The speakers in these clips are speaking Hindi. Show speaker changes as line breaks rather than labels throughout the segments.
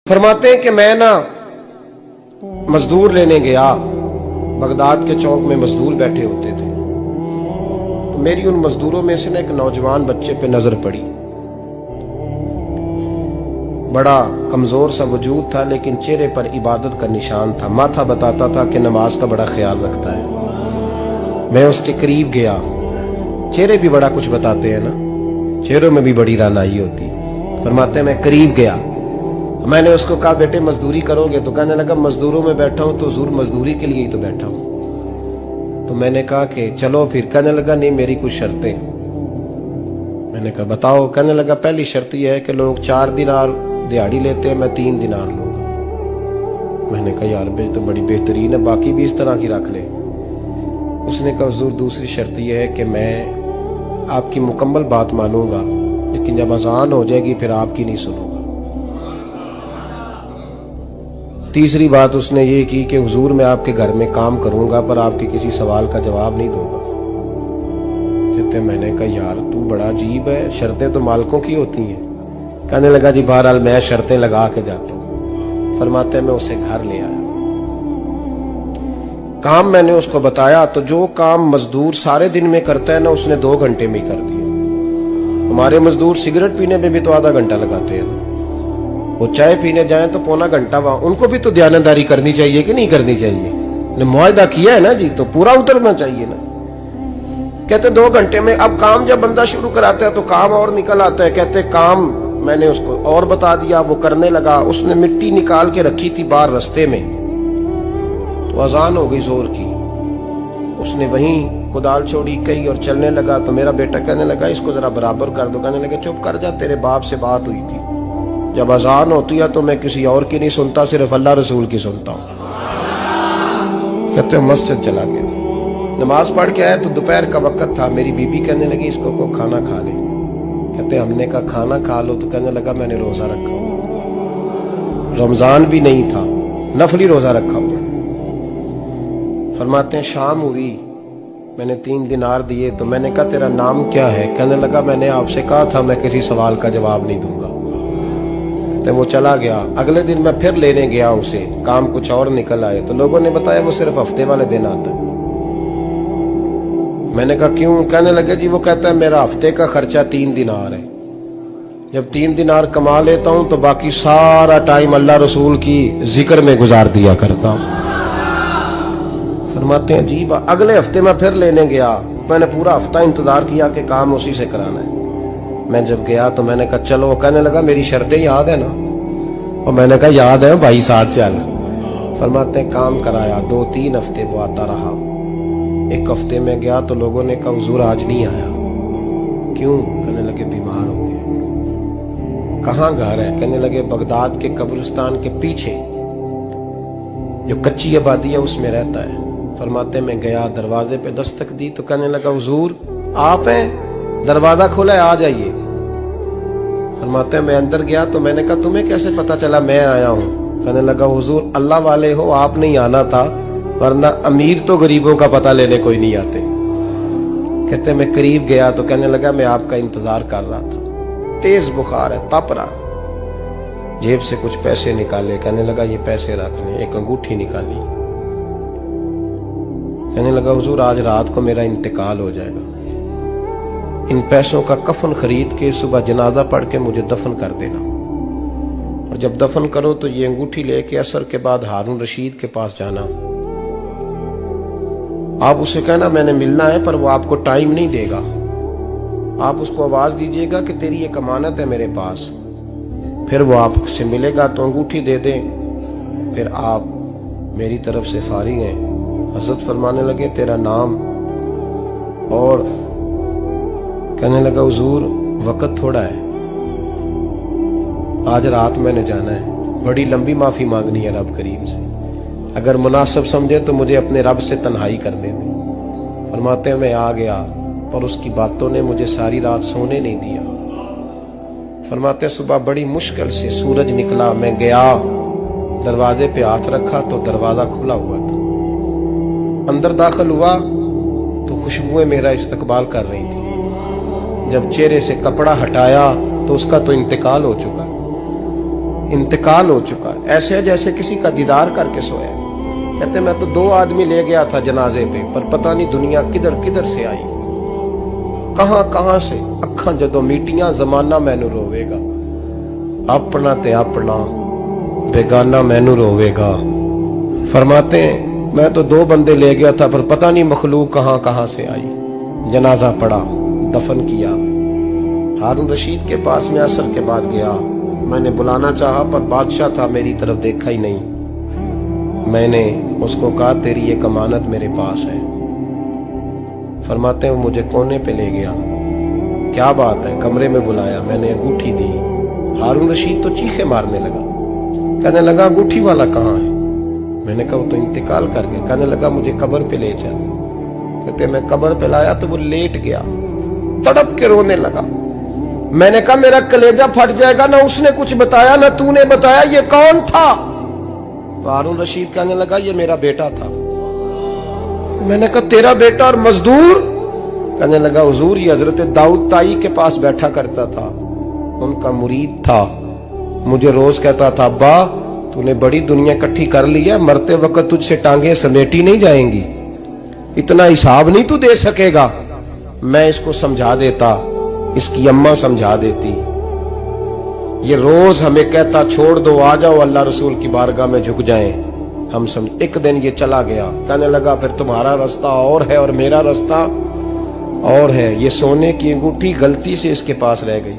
फरमाते हैं कि मैं ना मजदूर लेने गया, बगदाद के चौक में मजदूर बैठे होते थे, तो मेरी उन मजदूरों में से ना एक नौजवान बच्चे पे नजर पड़ी। बड़ा कमजोर सा वजूद था, लेकिन चेहरे पर इबादत का निशान था। माथा बताता था कि नमाज का बड़ा ख्याल रखता है। मैं उसके करीब गया। चेहरे भी बड़ा कुछ बताते हैं ना, चेहरों में भी बड़ी रानाई होती है। फरमाते हैं मैं करीब गया, मैंने उसको कहा बेटे मजदूरी करोगे? तो कहने लगा मजदूरों में बैठा हूं तो हुजूर मजदूरी के लिए ही तो बैठा हूं। तो मैंने कहा कि चलो फिर। कहने लगा नहीं मेरी कुछ शर्तें। मैंने कहा बताओ। कहने लगा पहली शर्त यह है कि लोग 4 दिनार दिहाड़ी लेते हैं, मैं 3 दिनार लूंगा। मैंने कहा यार भाई तो बड़ी बेहतरीन है, बाकी भी इस तरह की रख ले। उसने कहा हुजूर दूसरी शर्त यह है कि मैं आपकी मुकम्मल बात मानूंगा, लेकिन जब अजान हो जाएगी फिर आपकी नहीं सुनूंगा। तीसरी बात उसने ये की कि हुजूर मैं आपके घर में काम करूंगा पर आपके किसी सवाल का जवाब नहीं दूंगा। कहते मैंने कहा यार तू बड़ा अजीब है, शर्तें तो मालिकों की होती हैं। कहने लगा जी बहरहाल मैं शर्तें लगा के जाता हूं। फरमाते मैं उसे घर ले आया, काम मैंने उसको बताया, तो जो काम मजदूर सारे दिन में करता है ना उसने 2 घंटे में ही कर दिया। हमारे मजदूर सिगरेट पीने में भी तो आधा घंटा लगाते हैं, वो चाय पीने जाएं तो पौना घंटा वहां। उनको भी तो ध्यानदारी करनी चाहिए कि नहीं करनी चाहिए? ने मुआहदा किया है ना जी, तो पूरा उतरना चाहिए ना। कहते 2 घंटे में। अब काम जब बंदा शुरू कराता है तो काम और निकल आता है। कहते काम मैंने उसको और बता दिया, वो करने लगा। उसने मिट्टी निकाल के रखी थी बाहर रास्ते में, तो अजान हो गई जोर की। उसने वहीं कुदाल छोड़ी कही और चलने लगा। तो मेरा बेटा कहने लगा इसको जरा बराबर कर दो। कहने लगे चुप कर जा, तेरे बाप से बात हुई थी, जब अजान होती है तो मैं किसी और की नहीं सुनता, सिर्फ अल्लाह रसूल की सुनता हूं। कहते मस्जिद चला गया, नमाज पढ़ के आया तो दोपहर का वक्त था। मेरी बीबी कहने लगी इसको को खाना खा ले। कहते हमने कहा खाना खा लो, तो कहने लगा मैंने रोजा रखा हुआ, रमजान भी नहीं था, नफली रोजा रखा हुआ। फरमाते हैं शाम हुई, मैंने 3 दिनार दिए। तो मैंने कहा तेरा नाम क्या है? कहने लगा मैंने आपसे कहा था मैं किसी सवाल का जवाब नहीं दूंगा। कहते वो चला गया। अगले दिन मैं फिर लेने गया उसे, काम कुछ और निकल आए। तो लोगों ने बताया वो सिर्फ हफ्ते वाले दिन आता है। मैंने कहा क्यों? कहने लगे जी वो कहता है मेरा हफ्ते का खर्चा 3 दिनार है, जब 3 दिनार कमा लेता हूं तो बाकी सारा टाइम अल्लाह रसूल की जिक्र में गुजार दिया करता हूं। फरमाते हैं अजीब। अगले हफ्ते मैं फिर लेने गया, मैंने पूरा हफ्ता इंतजार किया कि काम उसी से कराना है। मैं जब गया तो मैंने कहा चलो। कहने लगा मेरी शर्तें याद है ना? और मैंने कहा याद है भाई साथ चल। फरमाते हैं काम कराया, 2-3 हफ्ते वो आता रहा। एक हफ्ते में गया तो लोगों ने कहा हुजूर आज नहीं आया। क्यों? कहने लगे बीमार हो गए। कहाँ घर है? कहने लगे बगदाद के कब्रिस्तान के पीछे जो कच्ची आबादी है उसमें रहता है। फरमाते मैं गया, दरवाजे पे दस्तक दी तो कहने लगा हुजूर आप हैं? दरवाजा खोला है, आ जाइए। फरमाते मैं अंदर गया तो मैंने कहा तुम्हें कैसे पता चला मैं आया हूं? कहने लगा हुजूर अल्लाह वाले हो, आप नहीं आना था, वरना अमीर तो गरीबों का पता लेने कोई नहीं आते। कहते मैं करीब गया तो कहने लगा मैं आपका इंतजार कर रहा था, तेज बुखार है, तप रहा। जेब से कुछ पैसे निकाले, कहने लगा ये पैसे रख लें। एक अंगूठी निकाली, कहने लगा हुजूर आज रात को मेरा इंतकाल हो जाएगा, इन पैसों का कफन खरीद के सुबह जनाजा पढ़ के मुझे दफन कर देना, और जब दफन करो तो ये अंगूठी लेके असर के बाद हारून रशीद के पास जाना। आप उसे कहना मैंने मिलना है पर वो आपको टाइम नहीं देगा। आप उसको आवाज दीजिएगा कि तेरी एक अमानत है मेरे पास, फिर वो आपसे मिलेगा तो अंगूठी दे दे, फिर आप मेरी तरफ से फारिग हैं। हजरत फरमाने लगे तेरा नाम? और कहने लगा हुजूर वक्त थोड़ा है, आज रात मैंने जाना है, बड़ी लंबी माफी मांगनी है रब करीम से, अगर मुनासिब समझे तो मुझे अपने रब से तन्हाई कर देने। फरमाते हैं मैं आ गया पर उसकी बातों ने मुझे सारी रात सोने नहीं दिया। फरमाते हैं सुबह बड़ी मुश्किल से सूरज निकला, मैं गया दरवाजे पे हाथ रखा तो दरवाजा खुला हुआ था। अंदर दाखिल हुआ तो खुशबुएं मेरा इस्तकबाल कर रही थी। जब चेहरे से कपड़ा हटाया तो उसका तो इंतकाल हो चुका। इंतकाल हो चुका है, ऐसे है जैसे किसी का दीदार करके सोया। कहते मैं तो 2 आदमी ले गया था जनाजे पे, पर पता नहीं दुनिया किधर किधर से आई, कहां कहां से। अखां जदों मीटियां जमाना मैनू रोवेगा, अपना ते अपना बेगाना मैनू रोवेगा। फरमाते हैं मैं तो 2 बंदे ले गया था, पर पता नहीं मखलूक कहां कहां से आई। जनाजा पड़ा, दफन किया। हारून रशीद के पास में असर के बाद गया, मैंने बुलाना चाहा पर बादशाह था, मेरी तरफ देखा ही नहीं। मैंने उसको कहा तेरी एक अमानत मेरे पास है। फरमाते हैं वो मुझे कोने पे ले गया, क्या बात है, कमरे में बुलाया, मैंने अंगूठी दी। हारून रशीद तो चीखे मारने लगा, कहने लगा अंगूठी वाला कहाँ है? मैंने कहा वो तो इंतकाल कर गया। कहने लगा मुझे कब्र पे ले चल। कहते मैं कब्र पे लाया तो वो लेट गया, तड़प के रोने लगा। मैंने कहा मेरा कलेजा फट जाएगा, ना उसने कुछ बताया ना तूने बताया, ये कौन था? तो हारून रशीद कहने लगा ये मेरा बेटा था। मैंने कहा तेरा बेटा और मजदूर? कहने लगा हुजूर ये हजरत दाऊद ताई के पास बैठा करता था, उनका मुरीद था, मुझे रोज कहता था अब्बा तूने बड़ी दुनिया इकट्ठी कर ली है, मरते वक्त तुझसे टांगे समेटी नहीं जाएंगी, इतना हिसाब नहीं तू दे सकेगा। मैं इसको समझा देता, इसकी अम्मा समझा देती। ये रोज हमें कहता छोड़ दो, आ जाओ अल्लाह रसूल की बारगाह में झुक जाएं। हम समझ। एक दिन ये चला गया, कहने लगा फिर तुम्हारा रास्ता और है और मेरा रास्ता और है। ये सोने की अंगूठी गलती से इसके पास रह गई,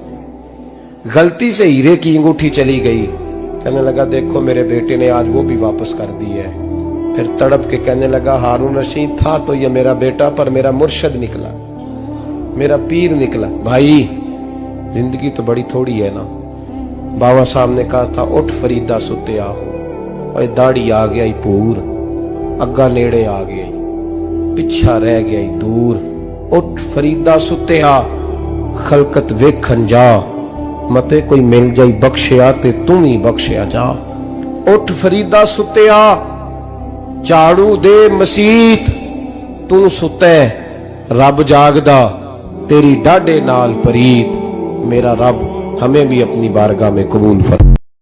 गलती से हीरे की अंगूठी चली गई। कहने लगा देखो मेरे बेटे ने आज वो भी वापस कर दी है। फिर तड़प के कहने लगा हारून रशीद था तो ये मेरा बेटा, पर मेरा मुर्शद निकला, मेरा पीर निकला। भाई जिंदगी तो बड़ी थोड़ी है ना। बाबा साहब ने कहा था उठ फरीदा सुत्या, और दाढ़ी आ गया पूर, अग्गा नेड़े आ गया, पिछा रह गया दूर। उठ फरीदा सुत्या खलकत वेखन जा, मते कोई मिल जाई बख्शिया ते तू ही बख्शिया जा। उठ फरीदा सुत्या झाड़ू दे मसीत, तू सुते रब जागदा तेरी डाडे नाल परीत। मेरा रब हमें भी अपनी बारगाह में कबूल फरमा।